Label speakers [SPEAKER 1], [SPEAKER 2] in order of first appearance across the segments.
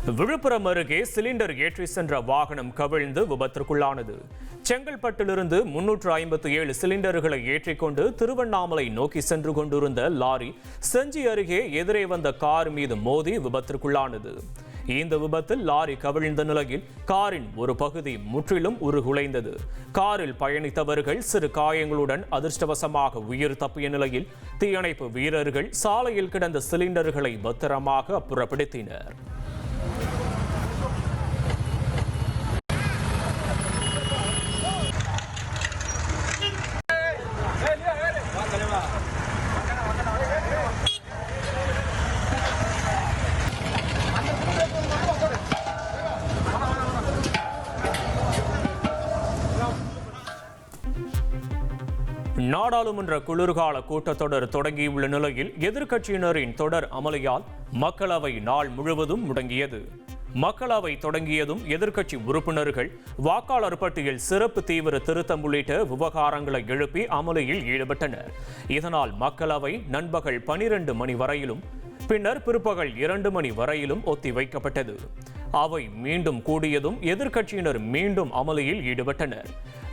[SPEAKER 1] விழுப்புரம் அருகே சிலிண்டர் ஏற்றி சென்ற வாகனம் கவிழ்ந்து விபத்திற்குள்ளானது. செங்கல்பட்டிலிருந்து 357 சிலிண்டர்களை ஏற்றிக்கொண்டு திருவண்ணாமலை நோக்கி சென்று கொண்டிருந்த லாரி செஞ்சி அருகே எதிரே வந்த கார் மீது மோதி விபத்திற்குள்ளானது. இந்த விபத்தில் லாரி கவிழ்ந்த நிலையில் காரின் ஒரு பகுதி முற்றிலும் உருகுலைந்தது. காரில் பயணித்தவர்கள் சிறு காயங்களுடன் அதிர்ஷ்டவசமாக உயிர் தப்பிய நிலையில் தீயணைப்பு வீரர்கள் சாலையில் கிடந்த சிலிண்டர்களை பத்திரமாக அப்புறப்படுத்தினர். நாடாளுமன்ற குளிர்கால கூட்டத்தொடர் தொடங்கியுள்ள நிலையில் எதிர்க்கட்சியினரின் தொடர் அமளியால் மக்களவை நாள் முழுவதும் முடங்கியது. மக்களவை தொடங்கியதும் எதிர்க்கட்சி உறுப்பினர்கள் வாக்காளர் பட்டியல் சிறப்பு தீவிர திருத்தம் உள்ளிட்ட விவகாரங்களை எழுப்பி அமளியில் ஈடுபட்டனர். இதனால் மக்களவை நண்பகல் 12 மணி வரையிலும் பின்னர் பிற்பகல் 2 மணி வரையிலும் ஒத்திவைக்கப்பட்டது. அவை மீண்டும் கூடியதும் எதிர்க்கட்சியினர் மீண்டும் அமளியில் ஈடுபட்டனர்.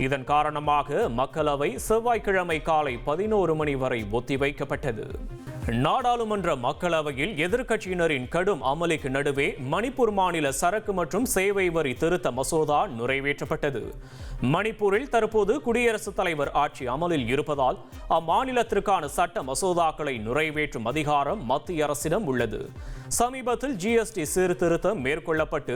[SPEAKER 1] இதன் காரணமாக மக்களவை செவ்வாய்க்கிழமை காலை 11 மணி வரை ஒத்திவைக்கப்பட்டது. நாடாளுமன்ற மக்களவையில் எதிர்க்கட்சியினரின் கடும் அமளிக்கு நடுவே மணிப்பூர் மாநில சரக்கு மற்றும் சேவை வரி திருத்த மசோதா நிறைவேற்றப்பட்டது. மணிப்பூரில் தற்போது குடியரசுத் தலைவர் ஆட்சி அமலில் இருப்பதால் அம்மாநிலத்திற்கான சட்ட மசோதாக்களை நிறைவேற்றும் அதிகாரம் மத்திய அரசிடம் உள்ளது. சமீபத்தில் ஜிஎஸ்டி சீர்திருத்தம் மேற்கொள்ளப்பட்டு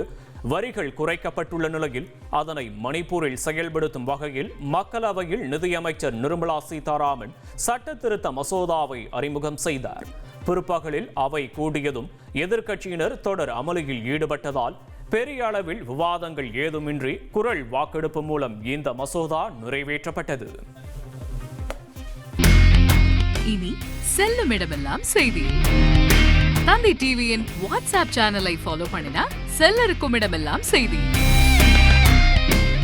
[SPEAKER 1] வரிகள் குறைக்கப்பட்டுள்ள நிலையில் அதனை மணிப்பூரில் செயல்படுத்தும் வகையில் மக்களவையில் நிதியமைச்சர் நிர்மலா சீதாராமன் சட்ட திருத்த மசோதாவை அறிமுகம் செய்தார். பிற்பகலில் அவை கூடியதும் எதிர்க்கட்சியினர் தொடர் அமளியில் ஈடுபட்டதால் பெரிய அளவில் விவாதங்கள் ஏதுமின்றி குரல் வாக்கெடுப்பு மூலம் இந்த மசோதா நிறைவேற்றப்பட்டது.
[SPEAKER 2] இனி செல்லும் இடமெல்லாம் செய்தி. தந்தி டிவியின் வாட்ஸ்அப் சேனலை ஃபாலோ பண்ணினா செல்லருக்கும் இடமெல்லாம் செய்தி.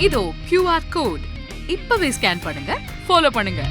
[SPEAKER 2] இதோ QR கோட் இப்பவே ஸ்கேன் பண்ணுங்க, ஃபாலோ பண்ணுங்க.